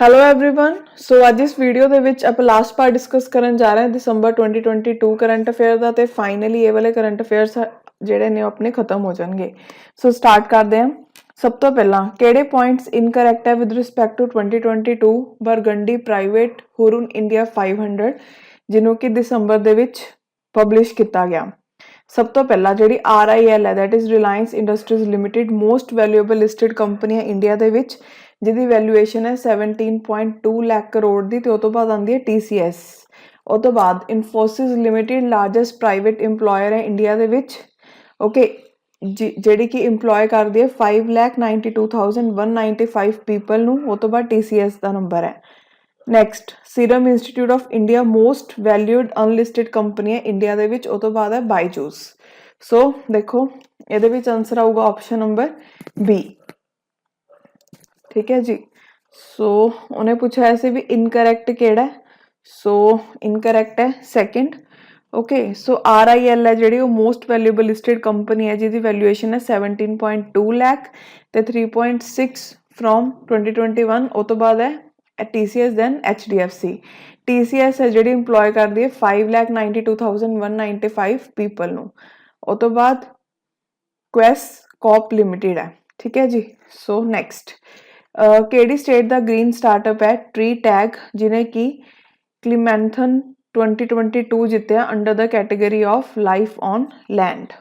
Hello everyone ਸੋ ਅੱਜ ਇਸ video ਦੇ ਵਿੱਚ ਆਪਾਂ ਲਾਸਟ ਪਾਰਟ ਡਿਸਕਸ ਕਰਨ ਜਾ ਰਹੇ ਹਾਂ ਦਸੰਬਰ 2022 ਕਰੰਟ ਅਫੇਅਰ ਦਾ ਤੇ ਫਾਈਨਲੀ ਇਹ ਵਾਲੇ ਕਰੰਟ ਅਫੇਅਰਸ ਜਿਹੜੇ ਨੇ ਆਪਣੇ ਖਤਮ ਹੋ ਜਾਣਗੇ ਸੋ ਸਟਾਰਟ ਕਰਦੇ ਹਾਂ ਸਭ ਤੋਂ ਪਹਿਲਾਂ ਕਿਹੜੇ ਪੁਆਇੰਟਸ ਇਨਕਰੈਕਟ ਹੈ with respect to 2022 Burgundy private Hurun India 500 ਜਿਹਨੂੰ ਕਿ ਦਸੰਬਰ ਦੇ ਵਿੱਚ ਪਬਲਿਸ਼ ਕੀਤਾ ਗਿਆ ਸਭ ਤੋਂ ਪਹਿਲਾਂ ਜਿਹੜੀ RIL ਹੈ that is Reliance Industries Limited most valuable listed company ਹੈ ਇੰਡੀਆ ਦੇ ਵਿੱਚ ਜਿਹਦੀ ਵੈਲਿਊਏਸ਼ਨ ਹੈ 17.2 ਲੱਖ ਕਰੋੜ ਦੀ ਤੇ ਉਸ ਤੋਂ ਬਾਅਦ ਆਉਂਦੀ ਹੈ TCS ਉਸ ਤੋਂ ਬਾਅਦ Infosys limited largest private EMPLOYER ਹੈ ਇੰਡੀਆ ਦੇ ਵਿੱਚ ਓਕੇ ਜਿਹੜੀ ਕਿ EMPLOY ਕਰਦੀ ਹੈ 5,92,195 ਪੀਪਲ ਨੂੰ ਉਸ ਤੋਂ ਬਾਅਦ TCS ਦਾ ਨੰਬਰ ਹੈ next Serum Institute of India most valued unlisted company ਹੈ ਇੰਡੀਆ ਦੇ ਵਿੱਚ ਉਸ ਤੋਂ ਬਾਅਦ ਹੈ ਬਾਈਜੂਸ ਸੋ ਦੇਖੋ ਇਹਦੇ ਵਿੱਚ ਆਨਸਰ ਆਊਗਾ ਆਪਸ਼ਨ ਨੰਬਰ B ठीक है जी सो उन्हें पूछा ऐसे भी इनकरेक्ट केड़ा सो इनकरेक्ट है सेकंड ओके सो RIL है जी मोस्ट वैल्यूएबल लिस्टेड कंपनी है जिसकी वैल्यूएशन है 17.2 लाख ते 3.6 फ्रॉम 2021 उस तो बाद है TCS दैन HDFC TCS है जी इंप्लॉय करती है 5,92,195 पीपल नू उस तो बाद क्वेस कॉप लिमिटेड है ठीक है जी सो नैक्सट ਕਿਹੜੀ ਸਟੇਟ ਦਾ ਗ੍ਰੀਨ ਸਟਾਰਟਅਪ ਹੈ ਟ੍ਰੀ ਟੈਗ ਜਿਹਨੇ ਕਿ ਕਲੀਮੈਂਥਨ 2022 ਜਿੱਤਿਆ ਅੰਡਰ ਦਾ category of life on land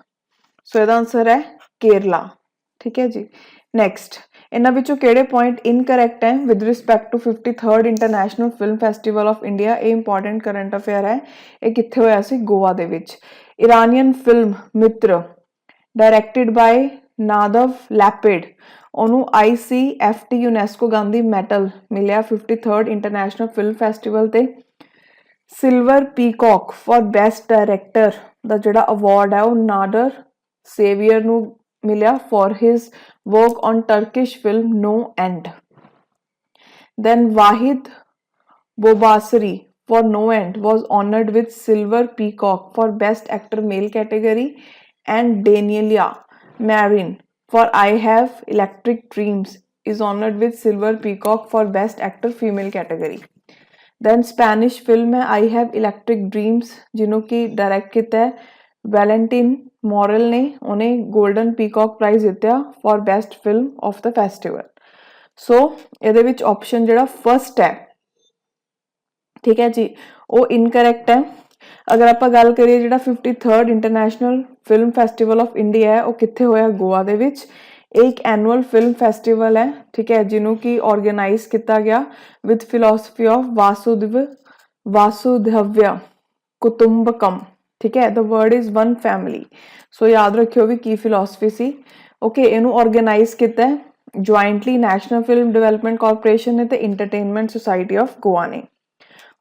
so ਇਹਦਾ ਆਨਸਰ ਹੈ ਕੇਰਲਾ ਠੀਕ ਹੈ ਜੀ ਨੈਕਸਟ ਇਹਨਾਂ ਵਿੱਚੋਂ ਕਿਹੜੇ ਪੁਆਇੰਟ ਇਨਕਰੈਕਟ ਹੈ with respect to 53rd international film festival of India ਇਹ ਇੰਪੋਰਟੈਂਟ ਕਰੰਟ ਅਫੇਅਰ ਹੈ ਇਹ ਕਿੱਥੇ ਹੋਇਆ ਸੀ ਗੋਆ ਦੇ ਵਿੱਚ ਇਰਾਨੀਅਨ ਫਿਲਮ ਮਿੱਤਰ ਡਾਇਰੈਕਟਡ ਬਾਈ ਨਾਦਵ ਲੈਪਿਡ ਉਹਨੂੰ ICFT UNESCO ਗਾਂਧੀ ਮੈਡਲ ਮਿਲਿਆ 53rd ਇੰਟਰਨੈਸ਼ਨਲ ਫਿਲਮ ਫੈਸਟੀਵਲ ਤੇ silver peacock for best director ਦਾ ਜਿਹੜਾ ਅਵਾਰਡ ਹੈ ਉਹ ਨਾਦਰ ਸੇਵੀਅਰ ਨੂੰ ਮਿਲਿਆ for his work on Turkish film no end then Wahid ਬੋਬਾਸਰੀ for No End was honored with Silver Peacock for Best Actor Male category and Daniela Marin for I Have Electric Dreams is honored with Silver Peacock for Best Actor Female category. Then Spanish film है I Have Electric Dreams जिन्हों की direct किया है Valentin Maurel ने उन्हें golden peacock prize जितया for Best Film of the Festival. So ਇਹਦੇ ਵਿੱਚ ऑप्शन ਜਿਹੜਾ फर्स्ट है ठीक है जी वो इनकरेक्ट है अगर आप गल करिए जिहड़ा 53rd international film festival of India है वो कित्थे होया गोवा दे विच एक एनुअल फिल्म फैसटीवल है ठीक है जिन्हों की ऑर्गेनाइज किया गया विद फिलोसफी ऑफ वासुदेव्य कुटुंबकम ठीक है the word is one family so याद रखियो भी की फिलोसफी सी ओके इनू ऑर्गेनाइज किया jointly national film development corporation ने ते इंटरटेनमेंट सोसाइटी ऑफ गोवा ने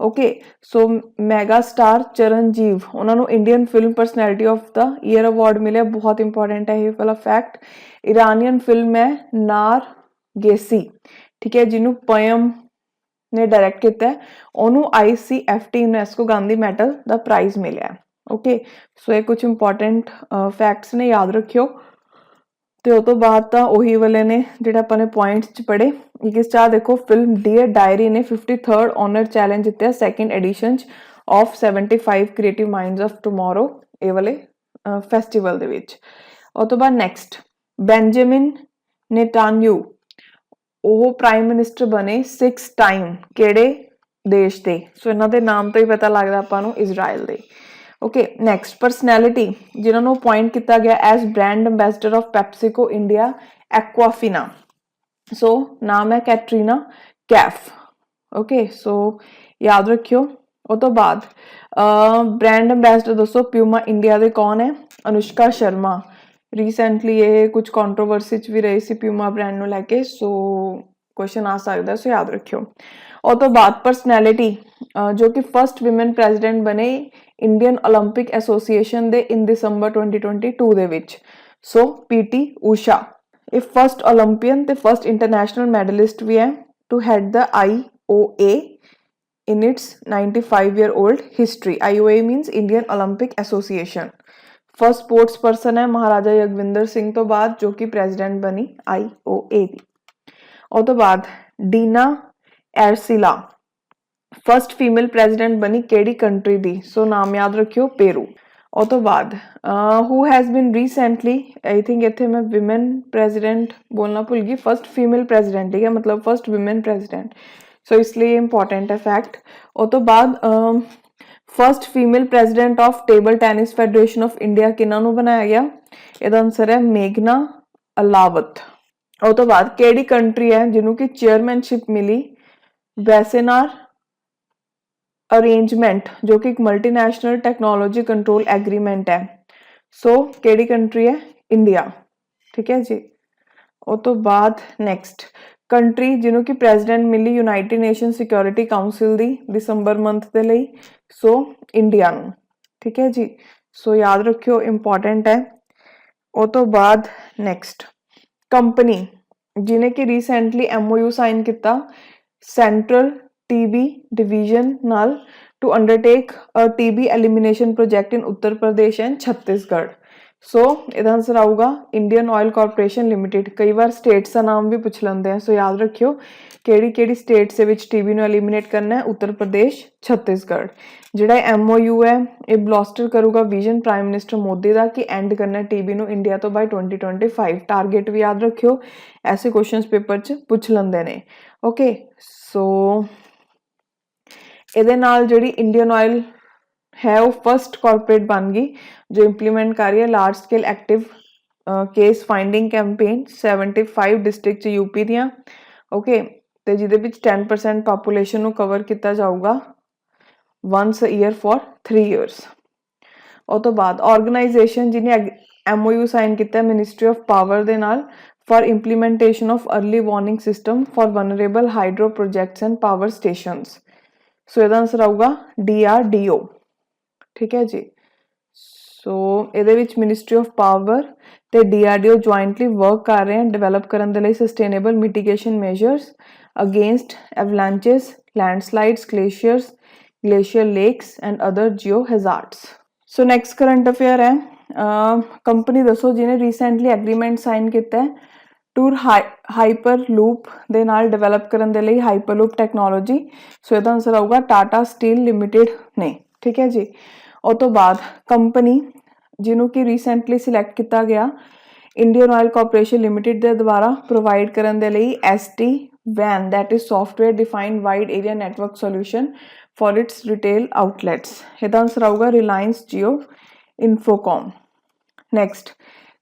ओके सो मैगा स्टार चरणजीव उन्होंने Indian film personality of the year award मिले बहुत इंपॉर्टेंट है ये वाला फैक्ट ईरानियन फिल्म है नार गेसी ठीक है जिन्हों पयम ने डायरेक्ट किया है उन्होंने ICFT UNESCO गांधी मेडल दा प्राइज मिले ओके सो ये कुछ इंपॉर्टेंट फैक्ट्स ने याद रखियो ਤੇ ਉਸ ਤੋਂ ਬਾਅਦ ਤਾਂ ਉਹੀ ਵਾਲੇ ਨੇ ਜਿਹੜਾ ਆਪਾਂ ਨੇ ਪੁਆਇੰਟਸ ਚ ਪੜੇ ਇਸ ਚਾਹ ਦੇਖੋ ਫਿਲਮ ਡੀਅਰ ਡਾਇਰੀ ਨੇ 53rd ਆਨਰ ਚੈਲੰਜ ਜਿੱਤਿਆ ਸੈਕੰਡ ਐਡੀਸ਼ਨ ਚ of 75 creative minds of tomorrow ਇਹ ਵਾਲੇ ਫੈਸਟੀਵਲ ਦੇ ਵਿੱਚ ਉਸ ਤੋਂ ਬਾਅਦ ਨੈਕਸਟ ਬੈਂਜਾਮਿਨ ਨੇਤਾਨਯੂ ਉਹ ਪ੍ਰਾਈਮ ਮਿਨਿਸਟਰ ਬਣੇ 6 ਟਾਈਮ ਕਿਹੜੇ ਦੇਸ਼ ਦੇ ਸੋ ਇਹਨਾਂ ਦੇ ਨਾਮ ਤੋਂ ਹੀ ਪਤਾ ਲੱਗਦਾ ਆਪਾਂ ਨੂੰ ਇਜ਼ਰਾਈਲ ਦੇ ओके नैक्सट परसनैलिटी जिन्होंने अपॉइंट किया गया as brand ambassador of PepsiCo India Aquafina so नाम है कैटरीना कैफ ओके सो याद रखियो उस तो बाद ब्रांड अंबैसडर दोस्तों प्यूमा इंडिया के कौन है अनुष्का शर्मा रीसेंटली ये कुछ कॉन्ट्रोवर्सी भी रही सी प्यूमा ब्रांड को लैके सो क्वेश्चन आ सकता सो याद रखियो और तो बाद परसनैलिटी जो कि फर्स्ट विमेन प्रेजिडेंट बने इंडियन ओलंपिक एसोसीएशन दे इन दिसंबर 2022 दे विच सो PT ऊषा ये फर्स्ट ओलंपियन ते फर्स्ट इंटरनेशनल मेडलिस्ट भी है to head the IOA in its 95-year-old history IOA means Indian Olympic Association first sports person है महाराजा यगविंदर सिंह तो बाद जो कि प्रेजिडेंट बनी IOA दी और तो बाद डीना एरसिला फर्स्ट फीमेल प्रेजिडेंट बनी केड़ी कंट्री दी? सो नाम याद रखियो, पेरू। और तो बाद who has been recently, I think इतने मैं विमेन प्रेजिडेंट बोलना भूल गई, फर्स्ट फीमेल प्रेजिडेंट, ठीक है, मतलब फर्स्ट विमेन प्रेजिडेंट, सो इसलिए इंपॉर्टेंट है फैक्ट। और तो बाद first female president of table tennis federation of India किन्हों बनाया गया? ਇਹਦਾ आंसर है मेघना अलावत। और तो बाद केड़ी कंट्री है जिन्हों की चेयरमैनशिप मिली वैसेनार अरेंजमेंट, जो कि एक मल्टीनेशनल टेक्नोलॉजी कंट्रोल एग्रीमेंट है? सो केड़ी कंट्री है? इंडिया, ठीक है जी। और तो बाद नेक्स्ट कंट्री जिन्हों की प्रेजिडेंट मिली यूनाइटेड नेशन सिक्योरिटी काउंसिल दी दिसंबर मंथ के लिए? सो इंडिया नूं, ठीक है जी। सो याद रखियो, इंपॉर्टेंट है। और तो बाद नेक्स्ट कंपनी जिन्हें कि रिसेंटली MOU साइन किया सेंट्रल टीबी डिवीजन नाल to undertake a TB elimination project in Uttar Pradesh and Chhattisgarh? So इसका आंसर आऊगा इंडियन ऑयल कॉर्पोरेशन लिमिटेड। कई बार स्टेट्स का नाम भी पूछ लेंगे हैं, सो याद रखियो केड़ी केड़ी स्टेट से विच टीबी ਨੂੰ एलिमिनेट करना है? उत्तर प्रदेश, छत्तीसगढ़। ਜਿਹੜਾ MOU है ये ਬਲੋਸਟਰ करूगा विजन प्राइम मिनिस्टर मोदी का कि एंड करना टीबी ਨੂੰ इंडिया तो बाय 2025। टारगेट भी याद रखियो, ऐसे क्वेश्चंस पेपर च पूछ लेंगे ने। ओके, सो ਇਹਦੇ ਨਾਲ ਜਿਹੜੀ इंडियन ऑयल है वो फर्स्ट कॉर्पोरेट बन गई जो इंप्लीमेंट कर रही है large scale active case finding campaign 75 district UP दियां। ओके, ਤੇ ਜਿਹਦੇ ਵਿੱਚ 10% ਪੋਪੂਲੇਸ਼ਨ ਨੂੰ ਕਵਰ ਕੀਤਾ ਜਾਊਗਾ once a year for 3 years। ਉਹ ਤੋਂ ਬਾਅਦ ਆਰਗੇਨਾਈਜੇਸ਼ਨ ਜਿਹਨੇ MOU ਸਾਈਨ ਕੀਤਾ ਮਿਨਿਸਟਰੀ ਆਫ ਪਾਵਰ ਦੇ ਨਾਲ for implementation of early warning system for vulnerable hydro projects and power stations? So ਇਹਦਾ ਆਨਸਰ ਆਊਗਾ DRDO, ठीक है जी। सो ਇਹਦੇ ਵਿੱਚ ਮਿਨਿਸਟਰੀ ਆਫ ਪਾਵਰ ਤੇ DRDO ਜੁਆਇੰਟਲੀ ਵਰਕ ਕਰ ਰਹੇ ਹਨ ਡਿਵੈਲਪ ਕਰਨ ਦੇ ਲਈ sustainable mitigation measures against avalanches, landslides, glacier lakes and other geo hazards. So next current affair है कंपनी दसो जिन्हें रिसेंटली एग्रीमेंट साइन किया है टूर हाइपरलूप दे नाल डिवेलप करने दे लई हाइपरलूप टेक्नोलॉजी? सो इसका आंसर आऊगा टाटा स्टील लिमिटेड ने, ठीक है जी। और तो बाद कंपनी जिन्हों की रिसेंटली सिलेक्ट किया गया इंडियन ऑयल कॉर्पोरेशन लिमिटेड के द्वारा प्रोवाइड करने दे लई SD-WAN that is software defined wide area network solution for its retail outlets? इसका आंसर आऊगा Reliance Jio Infocomm. Next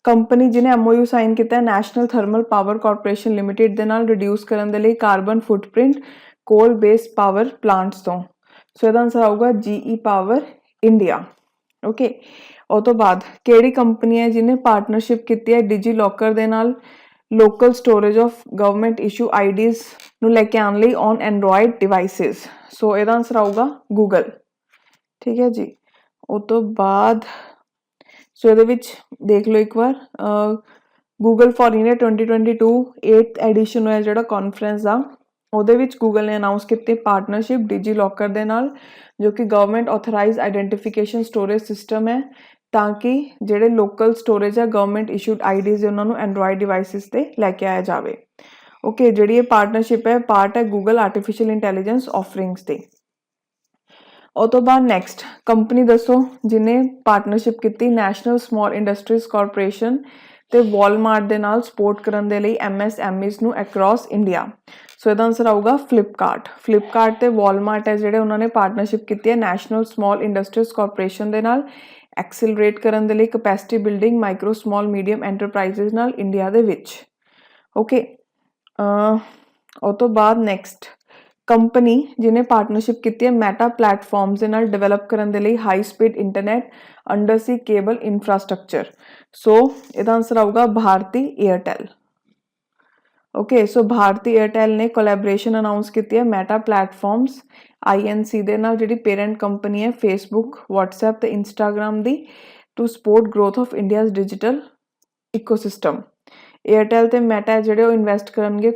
company जिन्हें MOU साइन किया National Thermal Power Corporation Limited के नाल रिड्यूस करने दे लई carbon footprint coal based power plants तो? सो इसका आंसर आऊगा GE पावर इंडिया। ओके, और तो बाद केड़ी कंपनी है जिन्हें पार्टनरशिप की है डिजी लॉकर दे नाल local storage of government issue IDs ਨੂੰ ਲੈ ਕੇ ਆਉਣ ਲਈ ऑन एंड्रॉयड डिवाइसेस? सो ਇਹਦਾ ਆਨਸਰ ਆਊਗਾ गूगल, ठीक है जी। ਉਹ ਤੋਂ ਬਾਅਦ सो ਇਹਦੇ ਵਿੱਚ ਦੇਖ ਲਓ ਇੱਕ ਵਾਰ Google for India 2022 8th edition ਹੋਇਆ ਜਿਹੜਾ ਕਾਨਫਰੰਸ ਦਾ, ਉਹਦੇ ਵਿੱਚ गूगल ने अनाउंस ਕੀਤੀ पार्टनरशिप डिजी लॉकर ਦੇ ਨਾਲ जो कि government authorize identification storage system है ताकि ਜਿਹੜੇ लोकल स्टोरेज है गवर्नमेंट इशूड IDs ਉਹਨਾਂ ਨੂੰ एंड्रॉयड डिवाइसेस ਤੇ ਲੈ ਕੇ ਆਇਆ ਜਾਵੇ। ओके, ਜਿਹੜੀ ਇਹ पार्टनरशिप है पार्ट है गूगल आर्टिफिशियल इंटैलीजेंस ऑफरिंग्स ਤੇ। और तो बाद नैक्सट कंपनी दसो जिन्हें पार्टनरशिप की नैशनल स्मॉल इंडस्ट्रीज कॉर्पोरेशन ते वॉलमार्ट दे नाल सपोर्ट करने दे लई MSMEs ਨੂੰ अक्रॉस इंडिया? सो इसका आंसर आऊगा फ्लिपकार्ट ते वॉलमार्ट है ਜਿਹੜੇ ਉਹਨਾਂ ਨੇ पार्टनरशिप की है नैशनल स्मॉल इंडस्ट्रीज कॉर्पोरेशन दे नाल एक्सीलरेट करने दे लई capacity building micro small medium enterprises नाल इंडिया दे विच। ओके, और तो बाद नैक्सट कंपनी जिन्हें पार्टनरशिप की है मैटा प्लेटफॉर्म्स दे नाल डिवेलप करने दे लई high speed internet under sea cable infrastructure? So इसका आंसर आऊगा Bharti Airtel. Okay, so Bharti Airtel ने कोलैबोरेशन अनाउंस की है मैटा प्लेटफॉर्म्स INC दे नाल जिहड़ी पेरेंट कंपनी है फेसबुक, व्हाट्सएप ते इंस्टाग्राम दी to support growth of India's digital ecosystem. Airtel ते मैटा जिहड़े वो इन्वेस्ट करनगे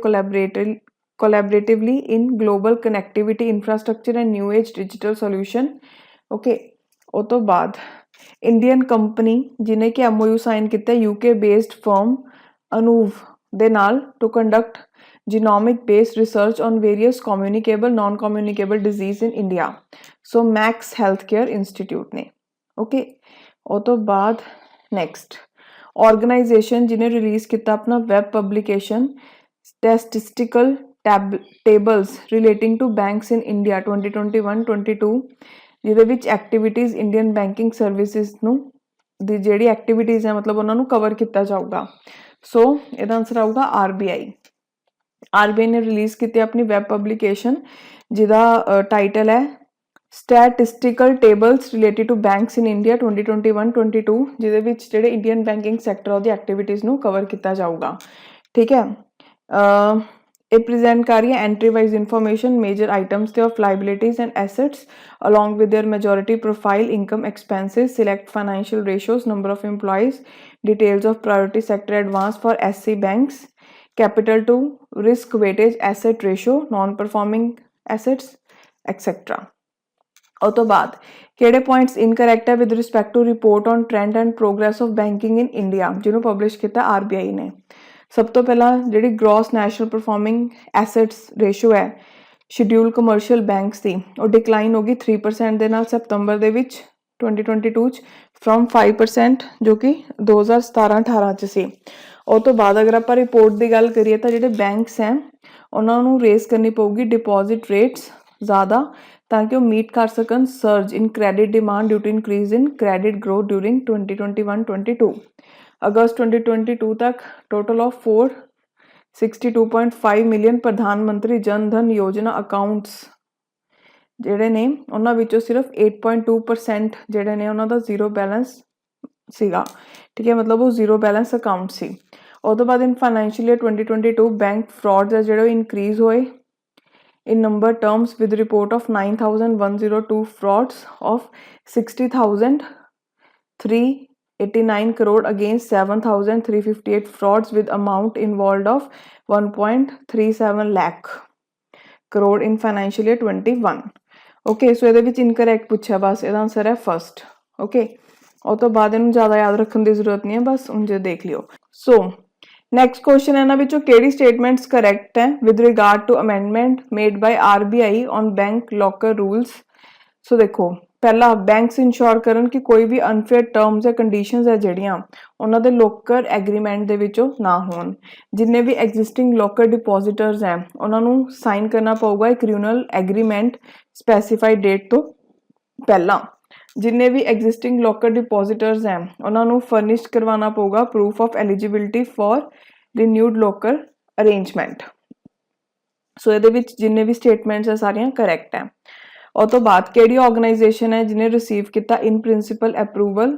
collaboratively in global connectivity infrastructure and new age digital solution. Okay, वो तो बाद इंडियन कंपनी जिन्हें कि MOU साइन किया UK बेस्ड फर्म अनूव दे नाल to conduct genomic based research on various communicable non communicable disease in India, so Max Healthcare Institute ने. Okay, ਉਹ ਤੋਂ ਬਾਅਦ next organization जिन्हें release किया अपना web publication statistical tables relating to banks in India 2021-22 ਜਿਹਦੇ ਵਿੱਚ ਐਕਟੀਵਿਟੀਜ਼ ਇੰਡੀਅਨ ਬੈਂਕਿੰਗ ਸਰਵਿਸਿਜ਼ ਨੂੰ ਦੀ ਜਿਹੜੀ ਐਕਟੀਵਿਟੀਜ਼ ਹੈ ਮਤਲਬ ਉਹਨਾਂ ਨੂੰ ਕਵਰ ਕੀਤਾ ਜਾਊਗਾ. ਸੋ ਇਹਦਾ ਆਨਸਰ ਆਊਗਾ ਆਰਬੀਆਈ. ਆਰਬੀਆਈ ਨੇ ਰਿਲੀਜ਼ ਕੀਤੀ ਆਪਣੀ ਵੈਬ ਪਬਲੀਕੇਸ਼ਨ ਜਿਹਦਾ ਟਾਈਟਲ ਹੈ statistical tables related to banks in India 2021-22 ਜਿਹਦੇ ਵਿੱਚ ਜਿਹੜੇ ਇੰਡੀਅਨ ਬੈਂਕਿੰਗ ਸੈਕਟਰ ਉਹਦੀ ਐਕਟੀਵਿਟੀਜ਼ ਨੂੰ ਕਵਰ ਕੀਤਾ ਜਾਊਗਾ. ਠੀਕ ਹੈ. ਇਹ ਪ੍ਰੈਜ਼ੈਂਟ ਕਰ ਰਹੀ ਹੈ entry wise information major items ਤੇ of liabilities and assets along with their majority profile, income, expenses, select financial ratios, number of employees, details of priority sector advance for SC banks, capital to risk weightage asset ratio, non-performing assets, etc. और तो बाद ਕਿਹੜੇ points incorrect है with respect to report on trend and progress of banking in India ਜਿਹਨੂੰ publish ਕੀਤਾ RBI ਨੇ. ਸਭ ਤੋਂ ਪਹਿਲਾਂ ਜਿਹੜੀ gross national performing assets ratio ਹੈ ਸ਼ਡਿਊਲ ਕਮਰਸ਼ੀਅਲ ਬੈਂਕਸ ਦੀ ਉਹ ਡਿਕਲਾਈਨ ਹੋ ਗਈ 3% ਦੇ ਨਾਲ ਸਤੰਬਰ ਦੇ ਵਿੱਚ 2022 ਚ ਫਰੋਮ 5% ਜੋ ਕਿ 2017-18 ਚ ਸੀ. ਉਹ ਤੋਂ ਬਾਅਦ ਅਗਰ ਆਪਾਂ ਰਿਪੋਰਟ ਦੀ ਗੱਲ ਕਰੀਏ ਤਾਂ ਜਿਹੜੇ ਬੈਂਕਸ ਹੈ ਉਹਨਾਂ ਨੂੰ ਰੇਜ਼ ਕਰਨੀ ਪਊਗੀ ਡਿਪੋਜ਼ਿਟ ਰੇਟਸ ਜ਼ਿਆਦਾ ਤਾਂ ਕਿ ਉਹ ਮੀਟ ਕਰ ਸਕਣ surge in credit demand due to increase in credit growth during 2021-22. ਅਗਸਤ 2022 ਤੱਕ ਟੋਟਲ ਆਫ 62.5 ਮਿਲੀਅਨ ਪ੍ਰਧਾਨ ਮੰਤਰੀ ਜਨ ਧਨ ਯੋਜਨਾ ਅਕਾਊਂਟਸ ਜਿਹੜੇ ਨੇ ਉਹਨਾਂ ਵਿੱਚੋਂ ਸਿਰਫ 8.2% ਜਿਹੜੇ ਨੇ ਉਹਨਾਂ ਦਾ ਜ਼ੀਰੋ ਬੈਲੈਂਸ ਸੀਗਾ. ਠੀਕ ਹੈ, ਮਤਲਬ ਉਹ ਜ਼ੀਰੋ ਬੈਲੈਂਸ ਅਕਾਊਂਟ ਸੀ. ਉਹ ਤੋਂ ਬਾਅਦ ਇਨ ਫਾਈਨੈਂਸ਼ੀਅਲ ਈਅਰ 2022 ਬੈਂਕ ਫਰਾਡਸ ਆ ਜਿਹੜੇ ਇਨਕਰੀਜ਼ ਹੋਏ in number terms with report of 9,102 frauds of 60,389 crore against 7,358 frauds with amount involved of 1.37 lakh crore in financial year 21. Okay, so ਇਹਦੇ ਵਿੱਚ incorrect ਪੁੱਛਿਆ ਬਸ ਇਹਦਾ ਆਨਸਰ ਹੈ first. Okay, ਉਹ ਤੋਂ ਬਾਅਦ ਇਹਨੂੰ ਜ਼ਿਆਦਾ ਯਾਦ ਰੱਖਣ ਦੀ ਜ਼ਰੂਰਤ ਨਹੀਂ ਹੈ ਬਸ ਉਂਝ ਦੇਖ ਲਿਓ. So ਨੈਕਸਟ ਕੁਐਸਚਨ ਇਹਨਾਂ ਵਿੱਚੋਂ ਕਿਹੜੀ ਸਟੇਟਮੈਂਟਸ ਕਰੈਕਟ ਹੈ with regard to amendment made by RBI on bank locker rules. So ਦੇਖੋ ਪਹਿਲਾ ਬੈਂਕਸ ਇੰਸ਼ੋਰ ਕਰਨ ਕਿ ਕੋਈ ਵੀ ਅਨਫੇਅਰ ਟਰਮਸ ਜਾਂ ਕੰਡੀਸ਼ਨਸ ਹੈ ਜਿਹੜੀਆਂ ਉਹਨਾਂ ਦੇ ਲੋਕਰ ਐਗਰੀਮੈਂਟ ਦੇ ਵਿੱਚੋਂ ਨਾ ਹੋਣ. ਜਿੰਨੇ ਵੀ ਐਗਜ਼ਿਸਟਿੰਗ ਲੋਕਰ ਡਿਪੋਜ਼ਿਟਰਸ ਹੈ ਉਹਨਾਂ ਨੂੰ ਸਾਈਨ ਕਰਨਾ ਪਊਗਾ ਇੱਕ ਰਿਊਨਲ ਐਗਰੀਮੈਂਟ ਸਪੈਸੀਫਾਈਡ ਡੇਟ ਤੋਂ ਪਹਿਲਾਂ. ਜਿੰਨੇ ਵੀ ਐਗਜ਼ਿਸਟਿੰਗ ਲੋਕਰ ਡਿਪੋਜ਼ਿਟਰਸ ਹੈ ਉਹਨਾਂ ਨੂੰ ਫਰਨਿਸ਼ਡ ਕਰਵਾਉਣਾ ਪਊਗਾ proof of eligibility for renewed locker arrangement. So ਇਹਦੇ ਵਿੱਚ ਜਿੰਨੇ ਵੀ ਸਟੇਟਮੈਂਟਸ ਹੈ ਸਾਰੀਆਂ ਕਰੈਕਟ ਹੈ. ਉਹ ਤੋਂ ਬਾਅਦ ਕਿਹੜੀ ਆਰਗੇਨਾਈਜੇਸ਼ਨ ਹੈ ਜਿਹਨੇ ਰਿਸੀਵ ਕੀਤਾ in principle approval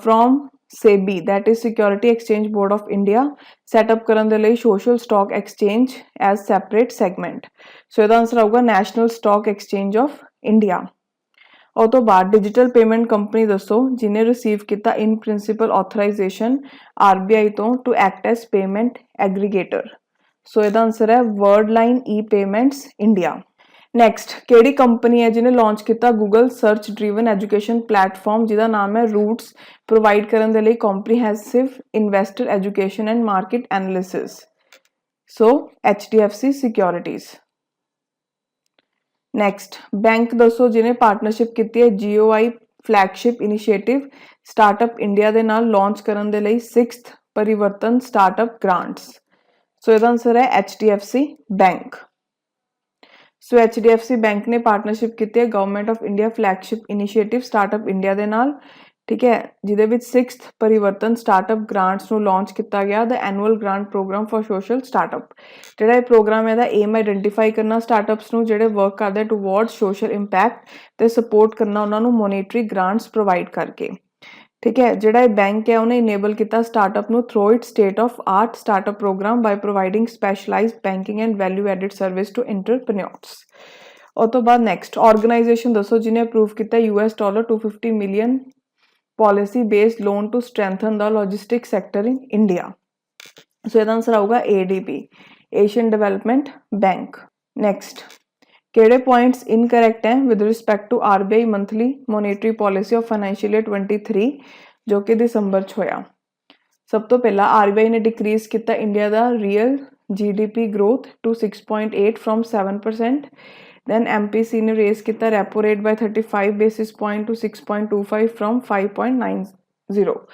from SEBI that is Security Exchange Board of India setup ਕਰਨ ਦੇ ਲਈ social stock exchange as separate segment. So ਇਹਦਾ ਆਨਸਰ ਆਊਗਾ National Stock Exchange of India. ਉਹ ਤੋਂ ਬਾਅਦ ਡਿਜੀਟਲ ਪੇਮੈਂਟ ਕੰਪਨੀ ਦੱਸੋ ਜਿਹਨੇ ਰਿਸੀਵ ਕੀਤਾ ਇਨ ਪ੍ਰਿੰਸੀਪਲ ਆਥੋਰਾਈਜੇਸ਼ਨ ਆਰਬੀਆਈ ਤੋਂ ਟੂ ਐਕਟ ਐਜ਼ ਪੇਮੈਂਟ ਐਗਰੀਗੇਟਰ. ਸੋ ਇਹਦਾ ਆਨਸਰ ਹੈ ਵਰਡਲਾਈਨ ਈ ਪੇਮੈਂਟਸ ਇੰਡੀਆ. ਨੈਕਸਟ ਕਿਹੜੀ ਕੰਪਨੀ ਹੈ ਜਿਹਨੇ ਲਾਂਚ ਕੀਤਾ Google search driven education platform ਜਿਹਦਾ ਨਾਮ ਹੈ ਰੂਟਸ ਪ੍ਰੋਵਾਈਡ ਕਰਨ ਦੇ ਲਈ comprehensive investor education and market analysis. So HDFC securities. Next bank ਦੱਸੋ ਜਿਹਨੇ ਪਾਰਟਨਰਸ਼ਿਪ ਕੀਤੀ ਹੈ GOI flagship initiative startup India ਦੇ ਨਾਲ ਲਾਂਚ ਕਰਨ ਦੇ ਲਈ 6th ਪਰਿਵਰਤਨ ਸਟਾਰਟਅਪ ਗ੍ਰਾਂਟਸ. ਸੋ ਇਹਦਾ ਆਨਸਰ ਹੈ HDFC ਬੈਂਕ. ਸੋ HDFC ਬੈਂਕ ਨੇ ਪਾਰਟਨਰਸ਼ਿਪ ਕੀਤੀ ਹੈ government of India flagship initiative startup India ਦੇ ਨਾਲ. ਠੀਕ ਹੈ, ਜਿਹਦੇ ਵਿੱਚ 6th ਪਰਿਵਰਤਨ ਸਟਾਰਟਅਪ ਗ੍ਰਾਂਟਸ ਨੂੰ ਲਾਂਚ ਕੀਤਾ ਗਿਆ ਦਾ annual grant programme for social startup. ਜਿਹੜਾ ਇਹ ਪ੍ਰੋਗਰਾਮ ਇਹਦਾ ਏਮ ਆਈਡੈਂਟੀਫਾਈ ਕਰਨਾ ਸਟਾਰਟਅਪਸ ਨੂੰ ਜਿਹੜੇ ਵਰਕ ਕਰਦੇ ਟੂਵਰਡ ਸੋਸ਼ਲ ਇੰਪੈਕਟ ਤੇ ਸਪੋਰਟ ਕਰਨਾ ਉਹਨਾਂ ਨੂੰ ਮੋਨੇਟਰੀ ਗ੍ਰਾਂਟਸ ਪ੍ਰੋਵਾਈਡ ਕਰਕੇ. ਠੀਕ ਹੈ, ਜਿਹੜਾ ਇਹ ਬੈਂਕ ਹੈ ਉਹਨੇ ਇਨੇਬਲ ਕੀਤਾ ਸਟਾਰਟਅਪ ਨੂੰ through it state of art startup program by providing specialized banking and value added service to entrepreneurs. ਉਹ ਤੋਂ ਬਾਅਦ ਨੈਕਸਟ ਆਰਗੇਨਾਈਜੇਸ਼ਨ ਦੱਸੋ ਜਿਹਨੇ ਅਪਰੂਵ ਕੀਤਾ $250 million policy based loan to strengthen the logistics sector in India. So ਇਹਦਾ answer ਆਊਗਾ ADB Asian Development Bank. Next ਕਿਹੜੇ points incorrect ਹੈ with respect to RBI monthly monetary policy of financial year 23 ਜੋ ਕਿ ਦਸੰਬਰ 'ਚ ਹੋਇਆ. ਸਭ ਤੋਂ ਪਹਿਲਾਂ RBI ਨੇ ਡਿਕਰੀਜ਼ ਕੀਤਾ India the real GDP growth to 6.8 from 7%. Then MPC ने raise किया repo rate by 35 basis point to 6.25 from 5.90.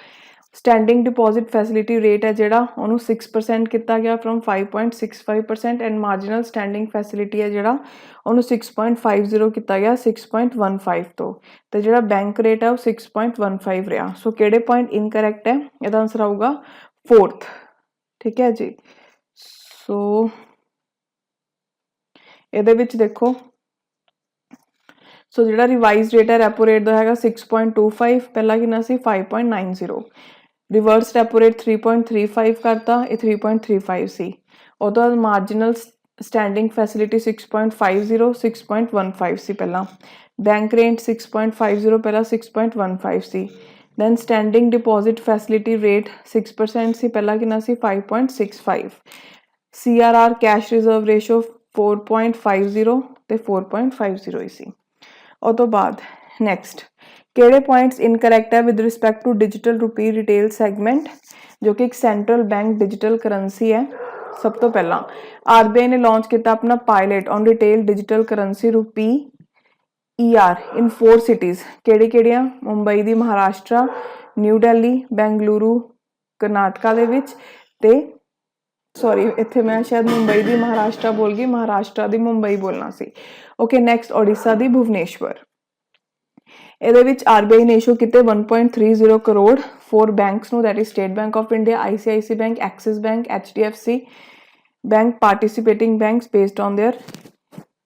Standing deposit facility rate है जेड़ा ਉਹਨੂੰ 6% किया गया from 5.65% and marginal standing facility है जेड़ा ਉਹਨੂੰ 6.50 किया गया 6.15 तो ਤੇ ਜਿਹੜਾ bank rate है वो 6.15 ਰਿਹਾ सो ਕਿਹੜੇ point incorrect है ਇਹਦਾ ਆਨਸਰ ਆਊਗਾ 4th ठीक है जी सो ਇਹਦੇ ਵਿੱਚ ਦੇਖੋ सो ਜਿਹੜਾ ਰਿਵਾਈਜ਼ ਰੇਟ ਹੈ ਰੈਪੋ ਰੇਟ ਦਾ ਹੈਗਾ 6.25 ਪਹਿਲਾਂ ਕਿੰਨਾ ਸੀ 5.90 ਰਿਵਰਸ ਰੈਪੋ ਰੇਟ 3.35 ਕਰਤਾ ਇਹ 3.35 ਸੀ ਉਹ ਤੋਂ ਬਾਅਦ ਮਾਰਜਨਲ ਸਟੈਂਡਿੰਗ ਫੈਸਿਲਿਟੀ 6.50 6.15 ਸੀ ਪਹਿਲਾਂ ਬੈਂਕ ਰੇਟ 6.50 ਪਹਿਲਾਂ 6.15 ਸੀ then standing deposit facility rate 6% ਸੀ ਪਹਿਲਾਂ ਕਿੰਨਾ ਸੀ 5.65 CRR cash reserve ratio 4.50 ਤੇ 4.50 ਹੀ ਸੀ ਉਹ ਤੋਂ ਬਾਅਦ ਨੈਕਸਟ ਕਿਹੜੇ ਪੁਆਇੰਟਸ ਇਨਕਰੈਕਟ ਹੈ with respect to digital rupee retail segment ਜੋ ਕਿ ਇੱਕ ਸੈਂਟਰਲ ਬੈਂਕ ਡਿਜੀਟਲ ਕਰੰਸੀ ਹੈ ਸਭ ਤੋਂ ਪਹਿਲਾਂ RBI ਨੇ ਲਾਂਚ ਕੀਤਾ ਆਪਣਾ pilot on retail digital currency rupee ER in 4 cities ਕਿਹੜੀਆਂ ਮੁੰਬਈ ਦੀ ਮਹਾਰਾਸ਼ਟਰ ਨਿਊ ਦਿੱਲੀ ਬੈਂਗਲੁਰੂ ਕਰਨਾਟਕਾ ਦੇ ਵਿੱਚ ਤੇ ਸੌਰੀ ਇੱਥੇ ਮੈਂ ਸ਼ਾਇਦ ਮੁੰਬਈ ਦੀ ਮਹਾਰਾਸ਼ਟਰ ਬੋਲ ਗਈ ਮਹਾਰਾਸ਼ਟਰ ਦੀ ਮੁੰਬਈ ਬੋਲਣਾ ਸੀ ਓਕੇ ਨੈਕਸਟ ਓਡੀਸ਼ਾ ਦੀ ਭੁਵਨੇਸ਼ਵਰ ਇਹਦੇ ਵਿੱਚ RBI ਨੇ ਇਸ਼ੂ ਕੀਤੇ 1.30 ਕਰੋੜ ਫੋਰ ਬੈਂਕਸ ਨੂੰ that is state bank of India ICICI bank Axis bank HDFC bank ਪਾਰਟਿਸਿਪੇਟਿੰਗ banks based on their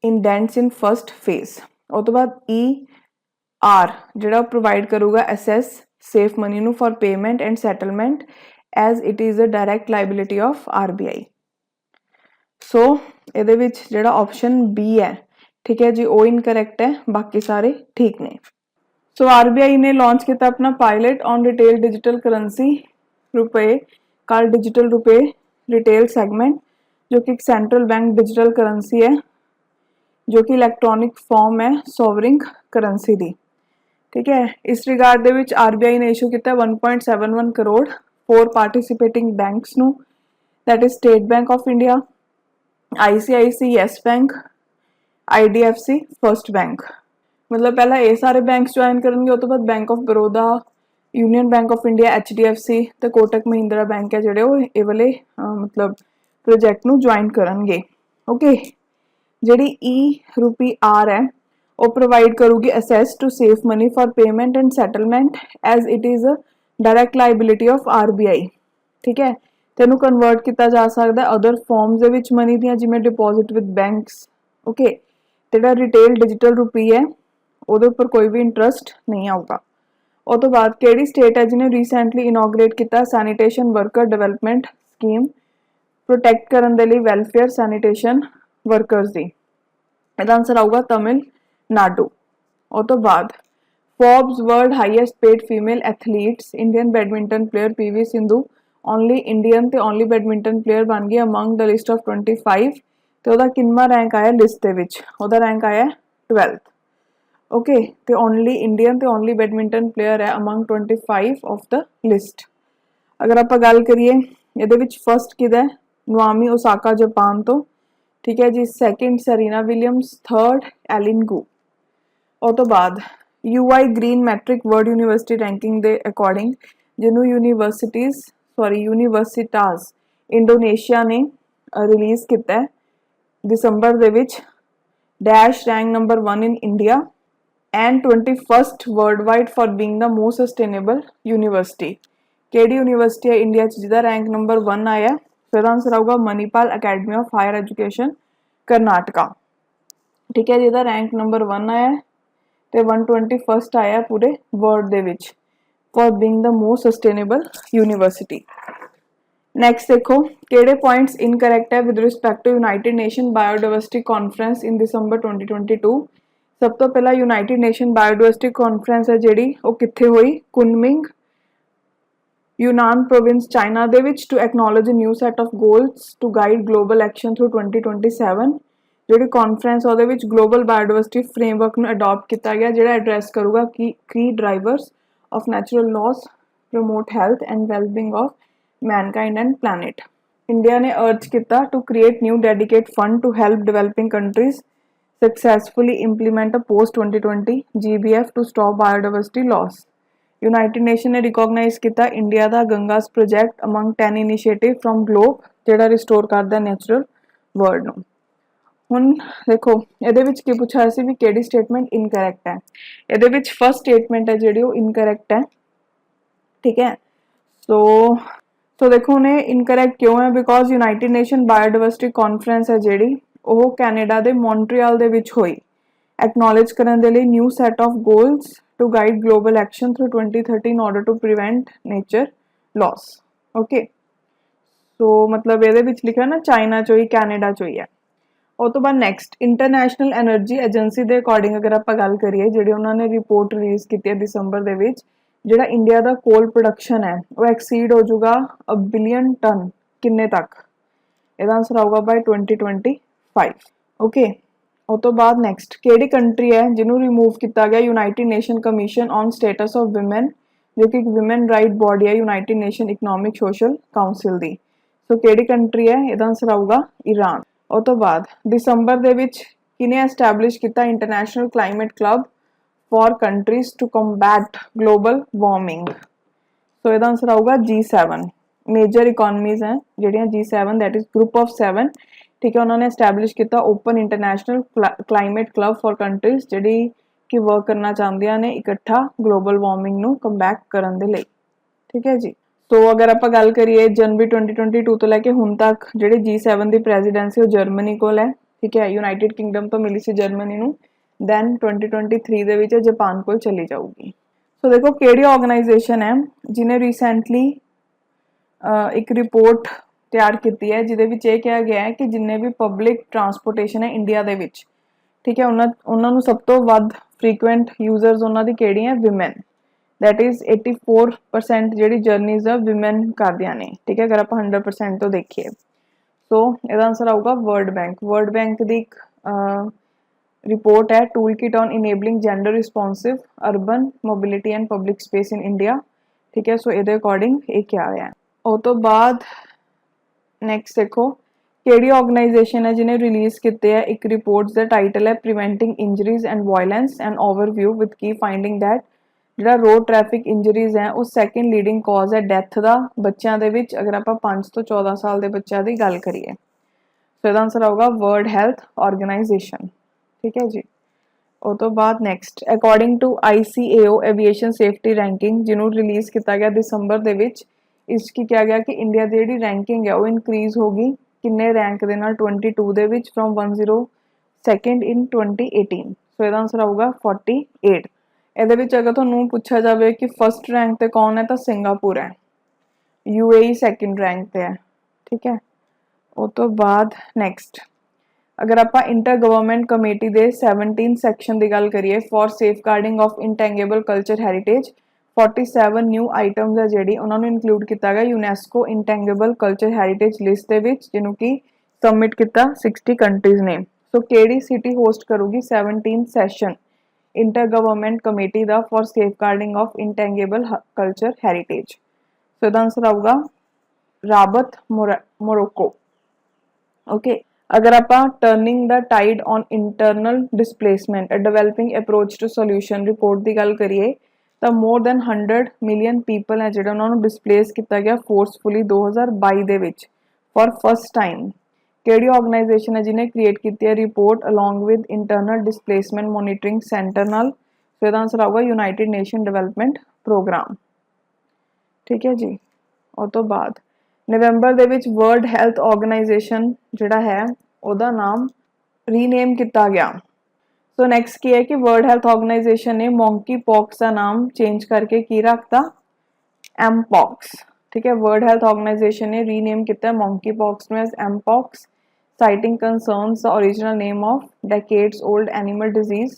indents in first phase ਉਹ ਤੋਂ ਬਾਅਦ ER ਜਿਹੜਾ ਪ੍ਰੋਵਾਈਡ ਕਰੂਗਾ ਐਸਐਸ ਸੇਫ ਮਨੀ ਨੂੰ for payment and settlement as it is a direct liability of RBI ਸੋ ਇਹਦੇ ਵਿੱਚ ਜਿਹੜਾ option B ਹੈ ਠੀਕ ਹੈ ਜੀ ਉਹ ਇਨਕਰੈਕਟ ਹੈ ਬਾਕੀ ਸਾਰੇ ਠੀਕ ਨੇ ਸੋ RBI ਨੇ ਲਾਂਚ ਕੀਤਾ ਆਪਣਾ pilot on retail digital currency ਰੁਪਏ ਕੱਲ ਡਿਜੀਟਲ ਰੁਪਏ ਰਿਟੇਲ ਸੈਗਮੈਂਟ ਜੋ ਕਿ ਇੱਕ ਸੈਂਟਰਲ ਬੈਂਕ ਡਿਜੀਟਲ ਕਰੰਸੀ ਹੈ जो कि इलैक्ट्रॉनिक फॉर्म है सोवरिंग करंसी दी ठीक है इस रिगार्ड दे विच RBI ने इशू किया 1.71 करोड़ फोर पार्टिसिपेटिंग बैंक्स नू that is state bank of India ICICI yes bank IDFC first bank मतलब पहला ये सारे बैंक्स ज्वाइन करेंगे उस तो बाद bank of Baroda union bank of India HDFC ते कोटक महिंद्रा बैंक है जिहड़े वो ये वाले मतलब प्रोजेक्ट नू ज्वाइन करेंगे ओके ਜਿਹੜੀ E R है वो प्रोवाइड करूगी access to safe money for payment and settlement as it is a direct liability of RBI ठीक है तेनू कन्वर्ट किया जा सकता है अदर फॉर्म्स दे विच मनी दियां जिवें डिपॉजिट विद बैंक्स ओके जेड़ा रिटेल डिजिटल रुपी है ਉਹਦੇ ਉੱਪਰ ਕੋਈ भी इंटरस्ट नहीं आऊगा ਉਹ ਤੋਂ ਬਾਅਦ ਕਿਹੜੀ स्टेट है जिन्हें रीसेंटली इनॉग्रेट किया sanitation worker development scheme protect करने के लिए वेलफेयर सैनिटेशन वर्कर्स दी ਇਹਦਾ ਆਨਸਰ ਆਊਗਾ ਤਮਿਲਨਾਡੂ ਉਹ ਤੋਂ ਬਾਅਦ Forbes world highest paid female athletes Indian badminton player PV Sindhu only Indian ते ओनली बैडमिंटन प्लेयर बन गई अमंग द लिस्ट ऑफ 25 ਤੇ ਉਹਦਾ ਕਿੰਨਾ ਰੈਂਕ ਆਇਆ ਲਿਸਟ ਦੇ ਵਿੱਚ ਉਹਦਾ ਰੈਂਕ ਆਇਆ 12th ओके ਤੇ ओनली इंडियन ਤੇ ओनली बैडमिंटन प्लेयर है अमंग 25 ऑफ द लिस्ट अगर ਆਪਾਂ ਗੱਲ ਕਰੀਏ ਇਹਦੇ ਵਿੱਚ ਫਰਸਟ ਕਿਹਦਾ ਹੈ ਨਵਾਮੀ ओसाका जापान तो ठीक है जी second Serena Williams third Eileen Gu और तो बाद UI green metric world university ranking दे अकॉर्डिंग जिन्हों यूनिवर्सिटास इंडोनेशिया ने रिलीज़ किया है दिसंबर दे विच dash rank number 1 in India and 21st world wide for being the most sustainable university केड़ी यूनिवर्सिटी है इंडिया जिसका रैंक नंबर 1 आया तो इसका आंसर आऊगा Manipal academy of higher education Karnataka ठीक है जिहदा रैंक नंबर 1 आया तो 121st आया पूरे वर्ल्ड दे विच for being the most sustainable university next देखो किहड़े पॉइंट्स इनकरैक्ट है with respect to united nation biodiversity conference in December 2022 सब तो पहला यूनाइटेड नेशन बायोडाइवर्सिटी कॉन्फ्रेंस है जिहड़ी वो कित्थे होई कुनमिंग यूनान प्रोविंस चाइना दे विच to acknowledge new set of goals to guide global action through 2027 जिहड़ी कॉन्फ्रेंस ਉਹਦੇ ਵਿੱਚ ग्लोबल बायोडाइवर्सिटी फ्रेमवर्क ਨੂੰ अडॉप्ट किया गया जिहड़ा एड्रैस करूगा कि की drivers of natural loss promote health and wellbeing of mankind and planet India ने अर्ज किया to create new dedicate fund to help developing countries successfully implement a post 2020 GBF to stop biodiversity loss. United nation ने recognise किया India का Ganga's project among 10 initiative from globe जिहड़ा restore करता natural world नूं। हुण देखो इहदे विच की पुछा सी भी किहड़ी स्टेटमेंट इनकरैक्ट है। इहदे विच फर्स्ट स्टेटमेंट है जिहड़ी वो इनकरैक्ट है, ठीक है। सो देखो उन्हें इनकरैक्ट क्यों है, because United nation biodiversity conference है जिहड़ी वो कैनेडा दे मॉन्ट्रियल दे विच होई एक्नॉलेज करने के लिए new set of goals to guide global action through 2030 in order to prevent nature loss. Okay, so मतलब ये लिखा ना चाइना चो ही कैनेडा चो ही है। उस तो बाद नैक्सट इंटरनैशनल एनर्जी एजेंसी के अकॉर्डिंग अगर आप गल करिए जी उन्होंने रिपोर्ट रिलीज की है दिसंबर के जोड़ा इंडिया का कोल प्रोडक्शन है वो एक्सीड हो जाऊगा 1 बिलियन टन किन्ने तक, यदा आंसर आऊगा बाय 2025। ओके, उस तो बाद नैक्सट केड़ी कंट्री है जिन्होंने रिमूव किया गया United nation commission on status of women जो कि एक विमेन राइट बॉडी है United nation economic social council की। सो केड़ी कंट्री है, यदा आंसर आऊगा ईरान। उस तो बाद दिसंबर दे विच किने एस्टैब्लिश किया international climate club for countries to combat global warming. So यदा आंसर आऊगा G7। मेजर इकोनॉमीज हैं जिहड़ियां G7 that is group of 7, ठीक है। उन्होंने एस्टैब्लिश किया open international climate club for countries जिहड़ी कि वर्क करना चाहदियां ने इकट्ठा ग्लोबल वार्मिंग नूं कम्बैट करन दे लई, ठीक है जी। तो अगर आप गल करिए जनवरी 2022 तो लैके हुण तक जिहड़ी G7 की प्रेजिडेंसी वो जर्मनी कोल है, ठीक है। यूनाइटेड किंगडम तो मिली सी जर्मनी नूं, दैन 2023 दे विच जापान कोल चली जाऊगी। सो देखो केड़ी ऑर्गेनाइजेशन है जिन्हें रिसेंटली एक रिपोर्ट तैयार की है जिहदे विच ये कहा गया है कि जिन्ने भी पब्लिक ट्रांसपोर्टेशन है इंडिया दे विच, ठीक है, उन्होंने सब तो वध फ्रीकुएंट यूजर्स उन्होंने केड़ी है विमेन, दैट इज 84% जी जर्नीज विमेन करदियां ने, ठीक है। अगर आप 100% तो देखिए सो इसका आंसर आऊगा वर्ल्ड बैंक। वर्ल्ड बैंक की एक रिपोर्ट है tool kit on enabling gender responsive urban mobility and public space in India, ठीक है। सो ये अकॉर्डिंग ये क्या है। उस तो बाद नैक्सट देखो केड़ी ऑर्गेनाइजेशन है जिन्हें रिलीज किए है एक रिपोर्ट का टाइटल है preventing injuries and violence and overview with की फाइंडिंग दैट जो रोड ट्रैफिक इंजरीज है उस सैकेंड लीडिंग कॉज है डैथ का बच्चों के। अगर आप 5 तो 14 साल के बच्चों की गल करिए तो इसका आंसर आऊगा वर्ल्ड हेल्थ ऑर्गेनाइजेशन, ठीक है जी। उस तो बाद next according to ICAO aviation safety ranking जिन्होंने रिलीज किया गया दिसंबर के इसकी क्या गया कि इंडिया की जी रैंकिंग है वो इनक्रीज होगी किन्ने रैंक के नाल 22 दे विच फ्रॉम 102nd इन 2018। सो इसका आंसर आऊगा 48। ਇਹਦੇ ਵਿੱਚ अगर ਤੁਹਾਨੂੰ पूछा जाए कि फर्स्ट रैंक ਤੇ कौन है तो सिंगापुर है, UAE सैकेंड रैंक ਤੇ है, ठीक है। उस तो बाद नैक्सट अगर आप इंटर गवर्नमेंट कमेटी के 17 सैक्शन की गल करिए for safeguarding of intangible culture heritage 47 new items है जी उन्होंने इनकलूड किया गया UNESCO intangible culture heritage list के जिन्हों की सबमिट किया 60 कंट्रीज ने। सो केड़ी सिटी होस्ट करूगी 17 सैशन इंटर गवर्नमेंट कमेटी का for safeguarding of intangible culture heritage. So इसका आंसर आऊगा राबत मोरक्को। ओके, अगर आप turning the tide on internal displacement a developing approach to solution report की गल करिए तो मोर दैन 100 मिलियन पीपल है जो उन्होंने डिसप्लेस किया गया फोर्सफुली 2022 के फॉर फर्स्ट टाइम। केड़ी ऑर्गेनाइजेशन है जिन्हें क्रिएट की है report along with internal displacement monitoring centre नाल। सो इसका आंसर आऊगा यूनाइटेड नेशन डेवलपमेंट प्रोग्राम, ठीक है जी। उस तो बाद नवंबर दे विच वर्ल्ड हैल्थ ऑर्गेनाइजेशन जिहड़ा है उहदा नाम रीनेम किया गया। सो नैक्सट की है कि वर्ल्ड हैल्थ ऑर्गेनाइजेशन ने मोंकी पॉक्स का नाम चेंज करके की रखता एमपॉक्स, ठीक है। वर्ल्ड हेल्थ ऑर्गेनाइजेशन ने रीनेम किया मोंकी पॉक्स में as mpox citing concerns the original name of decades old animal disease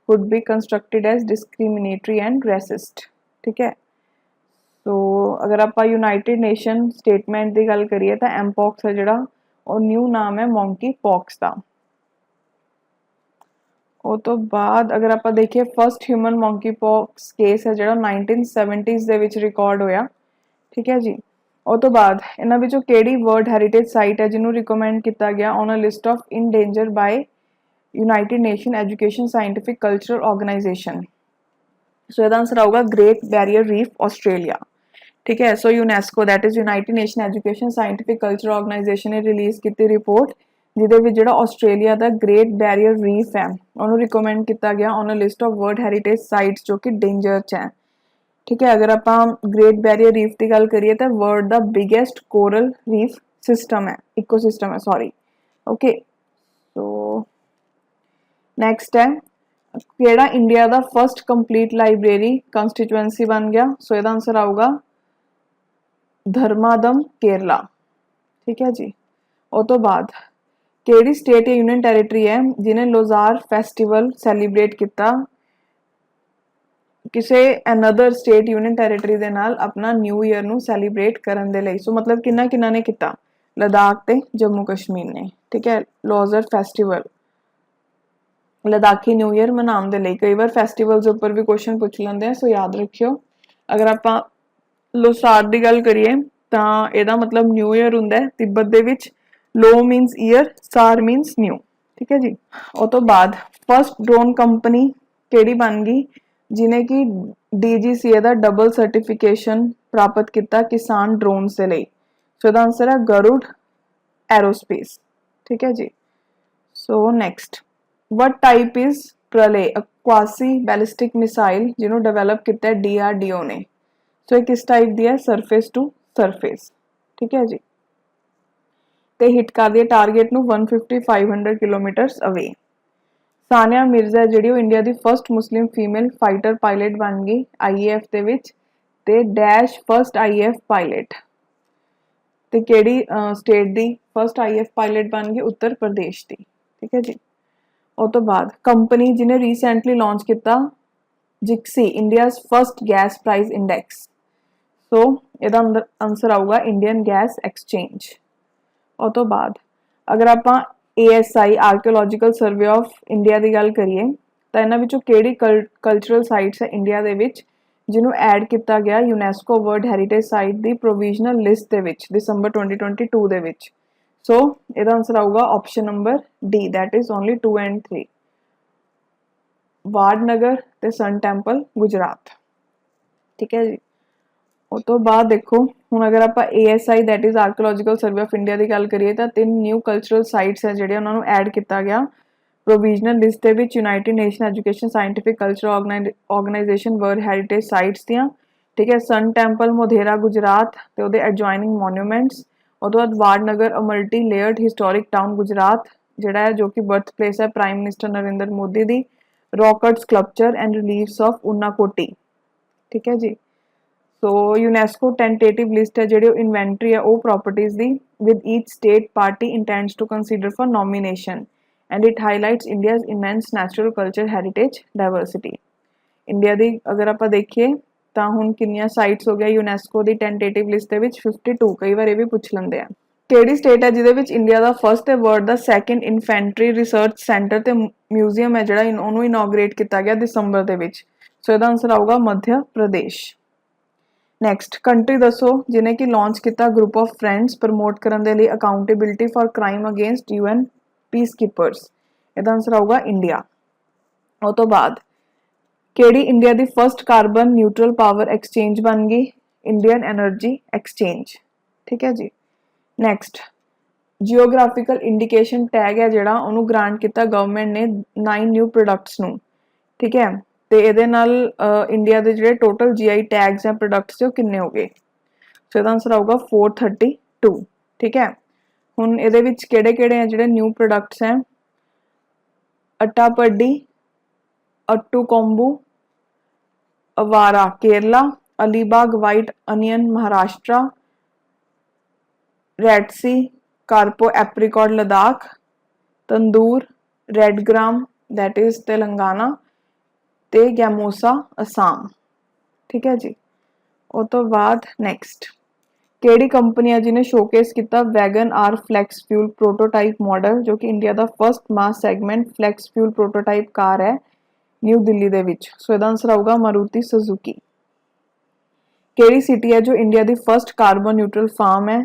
could be constructed as discriminatory and racist, ठीक है। तो अगर आप यूनाइटेड नेशन स्टेटमेंट की गल करिए तो एमपॉक्स है जोड़ा और न्यू नाम है मोंकी पॉक्स का। उस तो बाद अगर आप देखिए first human monkey pox case है जो 1970s दे विच रिकॉर्ड होया, ठीक है जी। ਉਹ ਤੋਂ ਬਾਅਦ ਇਹਨਾਂ ਵਿੱਚੋਂ ਕਿਹੜੀ ਵਰਲਡ ਹੈਰੀਟੇਜ ਸਾਈਟ ਹੈ ਜਿਹਨੂੰ ਰਿਕਮੈਂਡ ਕੀਤਾ ਗਿਆ on a list of in danger by united nation education scientific cultural organisation. So ਇਹਦਾ ਆਨਸਰ ਆਊਗਾ ग्रेट बैरियर रीफ ऑस्ट्रेलिया। ठीक है, so UNESCO that is united nation education scientific cultural organisation ने release की report ਜਿਹਦੇ ਵਿੱਚ ਜਿਹੜਾ Australia ਦਾ ग्रेट बैरियर रीफ है ਉਹਨੂੰ ਰਿਕਮੈਂਡ ਕੀਤਾ ਗਿਆ on a list of world heritage sites ਜੋ ਕਿ ਡੇਂਜਰ ਚ ਹੈ। ठीक है, अगर आप ग्रेट बैरियर रीफ की गल करिए तो world the biggest coral reef system है, इकोसिस्टम है सॉरी। ओके, सो नैक्सट है केड़ा इंडिया का फर्स्ट कंप्लीट लाइब्रेरी कंस्टिट्यूएंसी बन गया। सो इसका आंसर आऊगा धर्मादम केरला। ठीक है जी। उस तो बाद केड़ी स्टेट या यूनियन टैरेटरी है जिन्हें लोजार फेस्टिवल सैलीब्रेट किया किसी अनदर स्टेट यूनियन टैरेटरी दे नाल अपना न्यू ईयर नू सैलीब्रेट करन दे लई। सो मतलब किन्ना किन्ना ने किया, लद्दाख ते जम्मू कश्मीर ने। ठीक है, loser festival Ladakhi new year मनाने के लिए कई बार फैसटिवल्स उपर भी क्वेश्चन पूछ लेंगे हैं, सो याद रखियो। अगर आप लोसार की गल करिए तो यदा मतलब न्यू ईयर होंगे तिब्बत दे विच। लो मीनस ईयर, सार मीनस न्यू। ठीक है जी। उस तो बाद फर्स्ट ड्रोन कंपनी केड़ी बन गई जिन्हें कि DGCA का डबल सर्टिफिकेशन प्राप्त किया किसान ड्रोन के लिए। सो इसका आंसर है गरुड़ एरोस्पेस। ठीक है जी। So next what type is Pralay a quasi ballistic missile जिन्होंने डेवलप किया DRDO ने। सो ये किस टाइप दी है, सरफेस टू सरफेस। ठीक है जी। ते हिट कर दिया टारगेट नू 150-500 किलोमीटर्स अवे। सानिया मिर्जा जी इंडिया की first Muslim female fighter pilot बन गई IAF दे विच ते डैश फर्स्ट IAF पायलट। ते केड़ी state the first IAF pilot बन गई, उत्तर प्रदेश की। ठीक है जी। उस तो बाद कंपनी जिन्हें रिसेंटली लॉन्च किया GIXI India first gas price index. So इसका आंसर आऊगा इंडियन गैस एक्सचेंज। उस तो बाद अगर आप ASI archaeological survey of India की गल करिए तो इन्होंने विचों केड़ी कल्चरल साइट्स है इंडिया दे विच जिन्हों ऐड किया गया यूनेस्को वर्ल्ड हैरीटेज साइट की प्रोविजनल लिस्ट दे विच दिसंबर 2022 दे विच। सो इसका आंसर आऊगा option number D that is only 2 and 3 Vadnagar ते सन टैंपल गुजरात। ठीक है जी। उस तो बाद देखो हुण अगर आप ASI that is archaeological survey of India की गल करिए तो 3 न्यू कल्चरल साइट्स है जिहड़े उन्होंने ऐड किया गया प्रोविजनल लिस्ट दे विच united nation education scientific cultural organisation world heritage sites दियां। ठीक है, सन टैंपल मोधेरा गुजरात ते उहदे एडजॉइनिंग मॉन्यूमेंट्स। उस बाद Vadnagar a multi layered historic town Gujarat जिहड़ा है जो कि बर्थ प्लेस है प्राइम मिनिस्टर नरेंद्र मोदी दी। Rock cut sculpture and reliefs of Unakoti. ठीक है जी। सो यूनेस्को टेंटेटिव लिस्ट है जिहड़ी इन्वेंटरी है वो प्रॉपर्टीज दी with each state party intends to consider for nomination and it highlights India's immense natural culture heritage diversity. India दी अगर आप देखिए तो हुण कितनी साइट्स हो गया यूनेस्को की टेंटेटिव लिस्ट 52। कई बार ये भी पूछ लेंगे हैं केड़ी स्टेट है जिहदे विच इंडिया का फर्स्ट ते वर्ल्ड का सैकेंड इन्फेंट्री रिसर्च सेंटर ते म्यूजियम है जिहड़ा उन्होंने इनॉग्रेट किया गया दिसंबर दे विच। सो इसका answer आऊगा Madhya Pradesh. Next country दसो जिन्हें कि लॉन्च किया ग्रुप ऑफ फ्रेंड्स प्रमोट करने के लिए accountability for crime against UN peace keepers. इसका आंसर आऊगा इंडिया। उस तो बाद केड़ी इंडिया की first carbon neutral power exchange बन गई, इंडियन एनर्जी एक्सचेंज। ठीक है जी। नैक्सट जियोग्राफिकल इंडिकेशन टैग है जिहड़ा उन्होंने ग्रांट किया गवर्नमेंट ने 9 न्यू प्रोडक्ट्स नू। ठीक है, तो ये इंडिया के जो टोटल GI टैग्स हैं प्रोडक्ट्स से किन्ने हो गए। सो इसका आंसर आऊगा 432। ठीक है, हुण इहदे विच किहड़े-किहड़े हैं जिहड़े न्यू प्रोडक्ट्स हैं, अट्टापड्डी, Attukombu, Avara Kerala, Alibag white onion Maharashtra, Raktsey Karpo apricot Ladakh, Tandur red gram that is Telangana ते गैमोसा असम। ठीक है जी। उस तो बाद नैक्सट केड़ी कंपनी है जिन्हें शोकेस किया Wagon R flex fuel prototype model जो कि इंडिया का first mass segment flex fuel prototype car है न्यू दिल्ली दे विच। सो इसका आंसर आऊगा मारुति सुजुकी। ਕਿਹੜੀ ਸਿਟੀ ਹੈ ਜੋ ਇੰਡੀਆ ਦੀ ਫਸਟ ਕਾਰਬਨ ਨਿਊਟਰਲ ਫਾਰਮ ਹੈ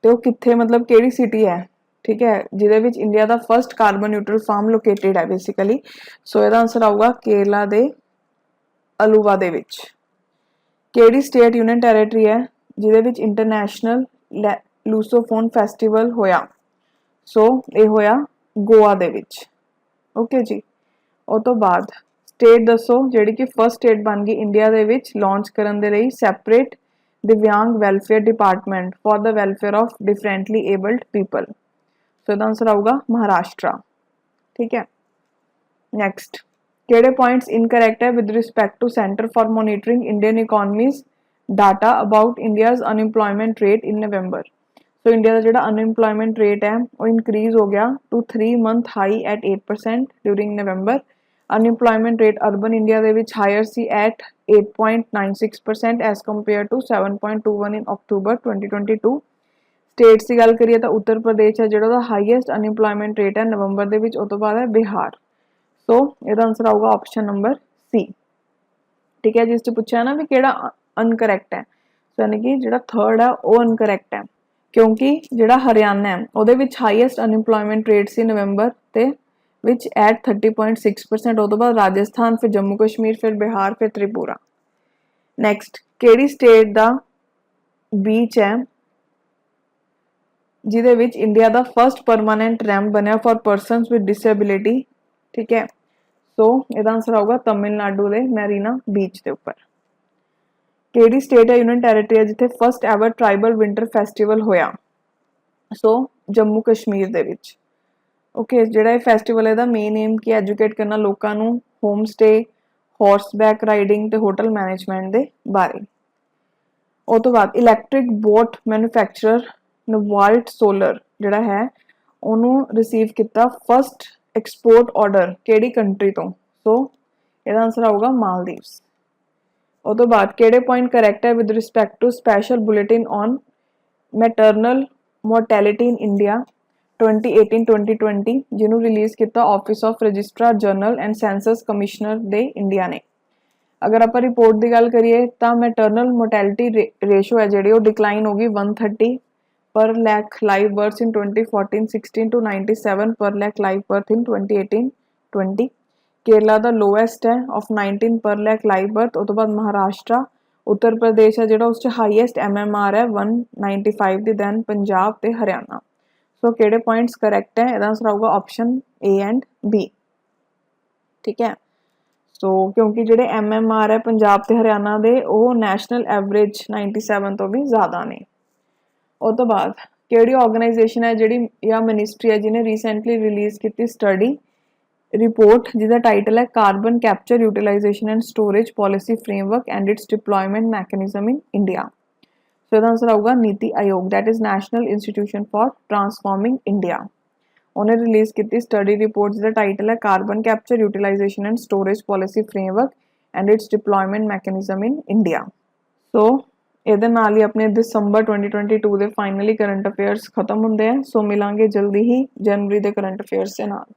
ਤੇ ਉਹ ਕਿੱਥੇ ਮਤਲਬ ਕਿਹੜੀ ਸਿਟੀ ਹੈ ਠੀਕ ਹੈ ਜਿਹਦੇ ਵਿੱਚ ਇੰਡੀਆ ਦਾ first carbon neutral farm located ਹੈ ਬੇਸਿਕਲੀ ਸੋ ਇਹਦਾ ਆਨਸਰ ਆਊਗਾ ਕੇਰਲਾ ਦੇ ਅਲੂਵਾ ਦੇ ਵਿੱਚ ਕਿਹੜੀ ਸਟੇਟ ਯੂਨੀਅਨ ਟੈਰੀਟਰੀ ਹੈ ਜਿਹਦੇ ਵਿੱਚ ਇੰਟਰਨੈਸ਼ਨਲ ਲੂਸੋਫੋਨ ਫੈਸਟੀਵਲ ਹੋਇਆ ਸੋ ਇਹ ਹੋਇਆ ਗੋਆ ਦੇ ਵਿੱਚ ਓਕੇ ਜੀ ਉਹ ਤੋਂ ਬਾਅਦ ਸਟੇਟ ਦੱਸੋ ਜਿਹੜੀ ਕਿ ਫਸਟ ਸਟੇਟ ਬਣ ਗਈ ਇੰਡੀਆ ਦੇ ਵਿੱਚ ਲਾਂਚ ਕਰਨ ਦੇ ਲਈ ਸੈਪਰੇਟ ਦਿਵਿਆਂਗ welfare department for the welfare of differently abled people so ਇਹਦਾ ਆਨਸਰ ਆਊਗਾ ਮਹਾਰਾਸ਼ਟਰ ਠੀਕ ਹੈ ਨੈਕਸਟ ਕਿਹੜੇ ਪੁਆਇੰਟਸ ਇਨਕਰੈਕਟ ਹੈ with respect to centre for monitoring Indian economies data about India's unemployment rate in November so India का जो unemployment rate है वो इंक्रीज हो गया to 3 month high at 8% during November unemployment rate urban India के विच higher see at 8.96% as compare to 7.21 in October 2022 states की गल करिए तो उत्तर प्रदेश है जो हाईएस्ट अनएम्प्लॉयमेंट रेट है नवंबर के विच उस तो बाद है बिहार सो इसका आंसर आऊगा ऑप्शन नंबर सी ठीक है जिस पूछा ना भी किहड़ा अनकरैक्ट है यानी कि जो थर्ड है वो अनकरैक्ट है क्योंकि जो हरियाणा है वो हाईएस्ट अनएम्प्लॉयमेंट रेट से नवंबर ते विच एट 30.6% उस तो बाद राजस्थान फिर जम्मू कश्मीर फिर बिहार फिर त्रिपुरा नैक्सट केड़ी स्टेट का बीच है जिहदे विच इंडिया का फर्स्ट परमानेंट रैंप बनया फॉर परसनस विद डिसेबिलिटी ठीक है सो इसका आंसर आऊगा तमिलनाडु के मैरीना बीच के उपर ਕਿਹੜੀ ਸਟੇਟ ਹੈ ਯੂਨੀਅਨ ਟੈਰੀਟਰੀ ਹੈ ਜਿੱਥੇ first ever tribal winter festival ਹੋਇਆ ਸੋ ਜੰਮੂ ਕਸ਼ਮੀਰ ਦੇ ਵਿੱਚ ਓਕੇ ਜਿਹੜਾ ਇਹ ਫੈਸਟੀਵਲ ਹੈ ਦਾ ਮੇਨ ਏਮ ਕੀ ਐਜੂਕੇਟ ਕਰਨਾ ਲੋਕਾਂ ਨੂੰ ਹੋਮ ਸਟੇ ਹਾਰਸਬੈਕ ਰਾਈਡਿੰਗ ਤੇ ਹੋਟਲ ਮੈਨੇਜਮੈਂਟ ਦੇ ਬਾਰੇ ਉਹ ਤੋਂ ਬਾਅਦ ਇਲੈਕਟ੍ਰਿਕ ਬੋਟ ਮੈਨੂਫੈਕਚਰਰ ਨਵਾਲਟ ਸੋਲਰ ਜਿਹੜਾ ਹੈ ਉਹਨੂੰ ਰਿਸੀਵ ਕੀਤਾ ਫਸਟ ਐਕਸਪੋਰਟ ਆਰਡਰ ਕਿਹੜੀ ਕੰਟਰੀ ਤੋਂ ਸੋ ਇਹਦਾ ਆਨਸਰ ਆਊਗਾ ਮਾਲਦੀਵਸ ਉਹ ਤੋਂ ਬਾਅਦ ਕਿਹੜੇ ਪੁਆਇੰਟ ਕਰੈਕਟ ਹੈ with respect to special bulletin on maternal mortality in India 2018-2020 ਜਿਹਨੂੰ ਰਿਲੀਜ਼ ਕੀਤਾ office of registrar general and census commissioner ਦੇ ਇੰਡੀਆ ਨੇ ਅਗਰ ਆਪਾਂ ਰਿਪੋਰਟ ਦੀ ਗੱਲ ਕਰੀਏ ਤਾਂ ਮੈਟਰਨਲ ਮੋਰਟੈਲਿਟੀ ਰੇਸ਼ੋ ਹੈ ਜਿਹੜੀ ਉਹ ਡਿਕਲਾਈਨ ਹੋ ਗਈ 130 per lakh live births in 2014-16 to 97 per lakh live birth in 2018-20 Kerala दा लोएस्ट है ऑफ 19 पर लैख लाइव बर्थ उस तो बाद महाराष्ट्र उत्तर प्रदेश है जो उस हाईएस्ट MMR है 195 दी दैन पंजाब ते हरियाणा सो केड़े पॉइंट्स करैक्ट है इसदा आंसर आऊगा ऑप्शन ए एंड बी ठीक है सो क्योंकि जेडे MMR है पंजाब ते हरियाणा दे वो नैशनल एवरेज 97 तो भी ज़्यादा ने उस तो बाद केड़ी ऑर्गेनाइजेशन है जिहड़ी या मिनिस्ट्री है जिन्हें रीसेंटली रिलीज़ की स्टडी रिपोर्ट जिसका टाइटल है carbon capture utilization and storage policy framework and its deployment mechanism in India so इसका आंसर आऊगा NITI Aayog that is national institution for transforming India उन्हें रिलीज की स्टडी रिपोर्ट जिसका टाइटल है carbon capture utilization and storage policy framework and its deployment mechanism in India so ਇਹਦੇ ਨਾਲ ਹੀ ਆਪਣੇ ਦਸੰਬਰ 2022 ਦੇ ਫਾਈਨਲੀ ਕਰੰਟ ਅਫੇਅਰਸ ਖਤਮ ਹੁੰਦੇ ਆ ਸੋ ਮਿਲਾਂਗੇ ਜਲਦੀ ਹੀ ਜਨਵਰੀ ਦੇ ਕਰੰਟ ਅਫੇਅਰਸ ਦੇ ਨਾਲ